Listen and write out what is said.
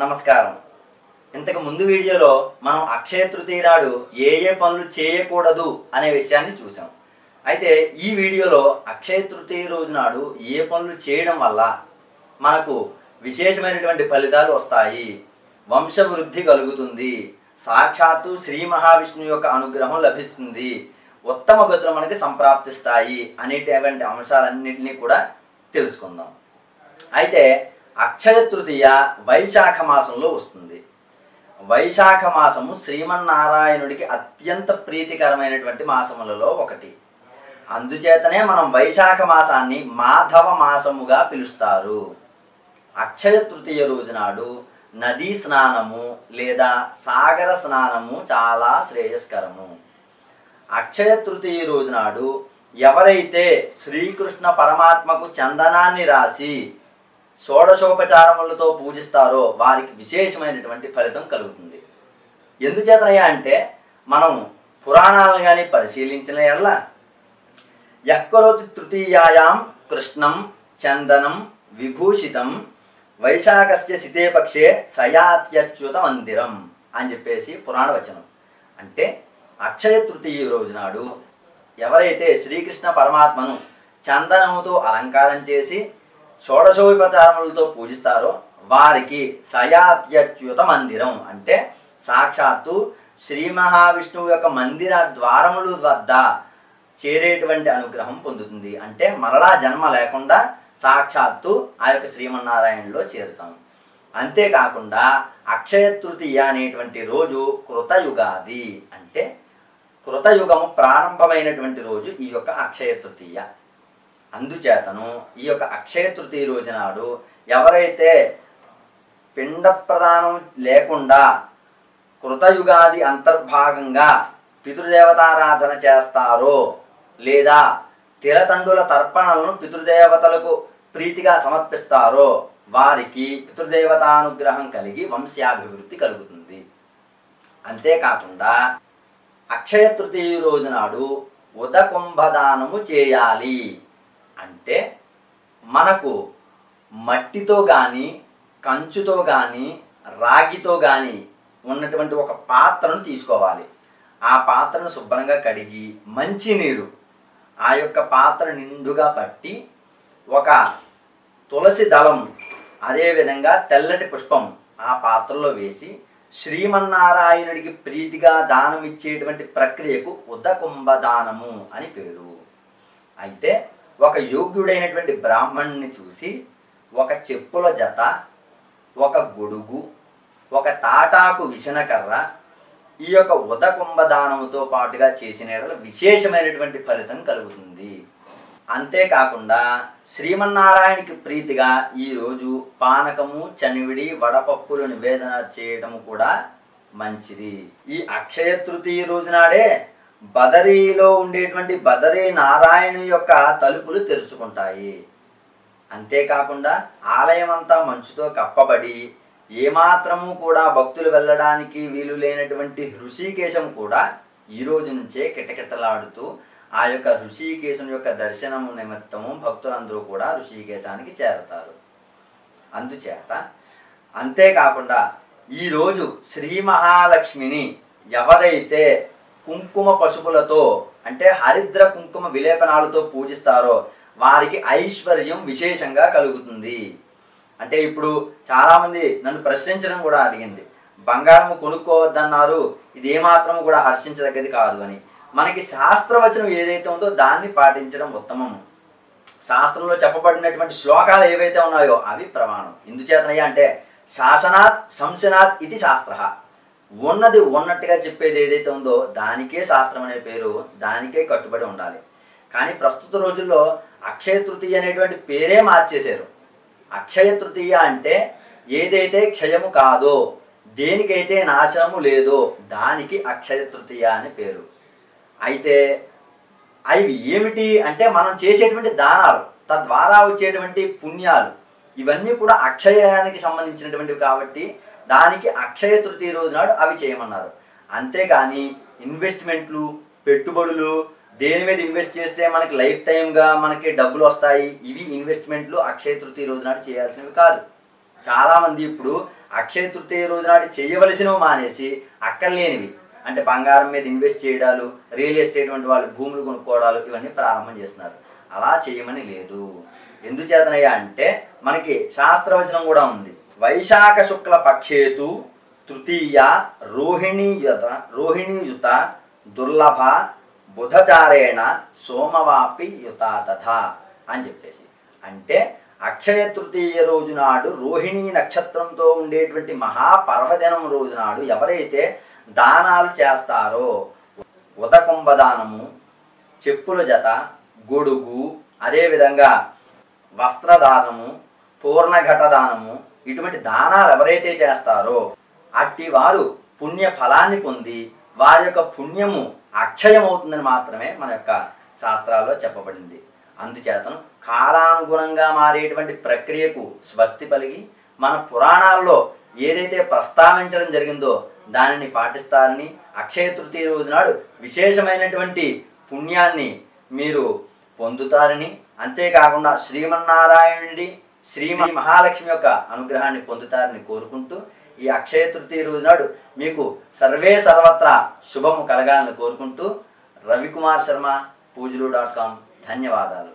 నమస్కారం. ఇంతకు ముందు వీడియోలో మనం అక్షయ తృతీయ నాడు ఏ పనులు చేయకూడదు అనే విషయాన్ని చూసాం. అయితే ఈ వీడియోలో అక్షయ తృతీయ రోజు నాడు ఏ పనులు చేయడం వల్ల మనకు విశేషమైనటువంటి ఫలితాలు వస్తాయి, వంశవృద్ధి కలుగుతుంది, సాక్షాత్తు శ్రీ మహావిష్ణువు యొక్క అనుగ్రహం లభిస్తుంది, ఉత్తమ గతులు మనకి సంప్రాప్తిస్తాయి అనేటువంటి అంశాలన్నింటినీ కూడా తెలుసుకుందాం. అయితే అక్షయ తృతీయ వైశాఖ మాసంలో వస్తుంది. వైశాఖ మాసము శ్రీమన్నారాయణుడికి అత్యంత ప్రీతికరమైనటువంటి మాసములలో ఒకటి. అందుచేతనే మనం వైశాఖ మాసాన్ని మాధవ మాసముగా పిలుస్తారు. అక్షయ తృతీయ రోజు నాడు నదీ స్నానము లేదా సాగర స్నానము చాలా శ్రేయస్కరము. అక్షయ తృతీయ రోజు నాడు ఎవరైతే శ్రీకృష్ణ పరమాత్మకు చందనాన్ని రాసి షోడశోపచారములతో పూజిస్తారో వారికి విశేషమైనటువంటి ఫలితం కలుగుతుంది. ఎందుచేతనయ్యా అంటే మనం పురాణాలను కానీ పరిశీలించిన ఎడల యఃకరోతి తృతీయాయాం కృష్ణం చందనం విభూషితం వైశాఖస్య శితే పక్షే సయాత్యచ్యుత మందిరం అని చెప్పేసి పురాణ వచనం. అంటే అక్షయ తృతీయ రోజు నాడు ఎవరైతే శ్రీకృష్ణ పరమాత్మను చందనముతో అలంకారం చేసి షోడశోపచారములతో పూజిస్తారో వారికి సయాత్యచ్యుత మందిరం అంటే సాక్షాత్తు శ్రీ మహావిష్ణువు యొక్క మందిర ద్వారముల వద్ద చేరేటువంటి అనుగ్రహం పొందుతుంది. అంటే మరలా జన్మ లేకుండా సాక్షాత్తు ఆ యొక్క శ్రీమన్నారాయణలో చేరుతాం. అంతేకాకుండా అక్షయ తృతీయ అనేటువంటి రోజు కృతయుగాది, అంటే కృతయుగము ప్రారంభమైనటువంటి రోజు ఈ యొక్క అక్షయ తృతీయ. అందుచేతను ఈ యొక్క అక్షయ తృతీయ రోజు నాడు ఎవరైతే పిండ ప్రదానం లేకుండా కృతయుగాది అంతర్భాగంగా పితృదేవతారాధన చేస్తారో లేదా తిలతండుల తర్పణలను పితృదేవతలకు ప్రీతిగా సమర్పిస్తారో వారికి పితృదేవతానుగ్రహం కలిగి వంశాభివృద్ధి కలుగుతుంది. అంతేకాకుండా అక్షయ తృతీయ రోజు నాడు ఉదకుంభదానము చేయాలి. అంటే మనకు మట్టితో కానీ కంచుతో కానీ రాగితో కానీ ఉన్నటువంటి ఒక పాత్రను తీసుకోవాలి. ఆ పాత్రను శుభ్రంగా కడిగి మంచినీరు ఆ యొక్క పాత్ర నిండుగా పట్టి ఒక తులసి దళం అదేవిధంగా తెల్లటి పుష్పం ఆ పాత్రలో వేసి శ్రీమన్నారాయణుడికి ప్రీతిగా దానం ఇచ్చేటువంటి ప్రక్రియకు ఉదకుంభదానము అని పేరు. అయితే ఒక యోగ్యుడైనటువంటి బ్రాహ్మణుని చూసి ఒక చెప్పుల జత, ఒక గొడుగు, ఒక తాటాకు విసనకర్ర ఈ యొక్క ఉదకుంభదానముతో పాటుగా చేసిన విశేషమైనటువంటి ఫలితం కలుగుతుంది. అంతేకాకుండా శ్రీమన్నారాయణకి ప్రీతిగా ఈరోజు పానకము, చనివిడి, వడపప్పులు నివేదన చేయటం కూడా మంచిది. ఈ అక్షయ తృతీయ రోజు నాడే బదరీలో ఉండేటువంటి బదరీ నారాయణ యొక్క తలుపులు తెరుచుకుంటాయి. అంతేకాకుండా ఆలయం అంతా మంచుతో కప్పబడి ఏమాత్రము కూడా భక్తులు వెళ్ళడానికి వీలు లేనటువంటి హృషికేశం కూడా ఈ రోజు నుంచే కిటకిటలాడుతూ ఆ యొక్క హృషికేశం యొక్క దర్శనము నిమిత్తము భక్తులందరూ కూడా హృషికేశానికి చేరతారు. అందుచేత అంతేకాకుండా ఈరోజు శ్రీ మహాలక్ష్మిని ఎవరైతే కుంకుమ పసుపులతో అంటే హరిద్ర కుంకుమ విలేపనాలతో పూజిస్తారో వారికి ఐశ్వర్యం విశేషంగా కలుగుతుంది. అంటే ఇప్పుడు చాలామంది నన్ను ప్రశ్నించడం కూడా అడిగింది, బంగారం కొనుక్కోవద్దన్నారు, ఇది ఏమాత్రము కూడా హర్షించదగ్గది కాదు అని. మనకి శాస్త్రవచనం ఏదైతే ఉందో దాన్ని పాటించడం ఉత్తమము. శాస్త్రంలో చెప్పబడినటువంటి శ్లోకాలు ఏవైతే ఉన్నాయో అవి ప్రమాణం. ఎందుచేతనయ్యా అంటే శాసనాత్ సంశనాత్ ఇది శాస్త్ర. ఉన్నది ఉన్నట్టుగా చెప్పేది ఏదైతే ఉందో దానికే శాస్త్రం అనే పేరు, దానికే కట్టుబడి ఉండాలి. కానీ ప్రస్తుత రోజుల్లో అక్షయ తృతీయ అనేటువంటి పేరే మార్చేశారు. అక్షయ తృతీయ అంటే ఏదైతే క్షయము కాదో, దేనికైతే నాశనము లేదో దానికి అక్షయ తృతీయ అని పేరు. అయితే అవి ఏమిటి అంటే మనం చేసేటువంటి దానాలు, తద్వారా వచ్చేటువంటి పుణ్యాలు, ఇవన్నీ కూడా అక్షయానికి సంబంధించినటువంటివి కాబట్టి దానికి అక్షయ తృతీయ రోజు నాడు అవి చేయమన్నారు. అంతేకాని ఇన్వెస్ట్మెంట్లు, పెట్టుబడులు, దేని మీద ఇన్వెస్ట్ చేస్తే మనకి లైఫ్ టైమ్గా మనకి డబ్బులు వస్తాయి, ఇవి ఇన్వెస్ట్మెంట్లు అక్షయ తృతీయ రోజు నాడు చేయాల్సినవి కాదు. చాలామంది ఇప్పుడు అక్షయ తృతీయ రోజు నాడు చేయవలసినవి మానేసి అక్కర్లేనివి అంటే బంగారం మీద ఇన్వెస్ట్ చేయడాలు, రియల్ ఎస్టేట్ వంటి వాళ్ళు భూములు కొనుక్కోవడాలు ఇవన్నీ ప్రారంభం చేస్తున్నారు. అలా చేయమని లేదు. ఎందుచేతనయ్యా అంటే మనకి శాస్త్రవచనం కూడా ఉంది. వైశాఖ శుక్ల పక్షేతు తృతీయ రోహిణీయుత దుర్లభ బుధచారేణ సోమవాపి యుత తథా అని చెప్పేసి, అంటే అక్షయ తృతీయ రోజు నాడు రోహిణీ నక్షత్రంతో ఉండేటువంటి మహాపర్వదినం రోజు నాడు ఎవరైతే దానాలు చేస్తారో, ఉదకుంభదానము, చెప్పుల జత, గొడుగు, అదేవిధంగా వస్త్రదానము, పూర్ణఘట దానము, ఇటువంటి దానాలు ఎవరైతే చేస్తారో అట్టి వారు పుణ్య ఫలాన్ని పొంది వారి యొక్క పుణ్యము అక్షయమవుతుందని మాత్రమే మన యొక్క శాస్త్రాల్లో చెప్పబడింది. అందుచేతను కాలానుగుణంగా మారేటువంటి ప్రక్రియకు స్వస్తి పలిగి మన పురాణాల్లో ఏదైతే ప్రస్తావించడం జరిగిందో దానిని పాటిస్తారని, అక్షయ తృతీయ రోజు నాడు విశేషమైనటువంటి పుణ్యాన్ని మీరు పొందుతారని, అంతేకాకుండా శ్రీమన్నారాయణుడి శ్రీ మహాలక్ష్మి యొక్క అనుగ్రహాన్ని పొందుతారని కోరుకుంటూ ఈ అక్షయ తృతీయ రోజు నాడు మీకు సర్వే సర్వత్రా శుభము కలగాలని కోరుకుంటూ రవికుమార్ శర్మ పూజలు.com ధన్యవాదాలు.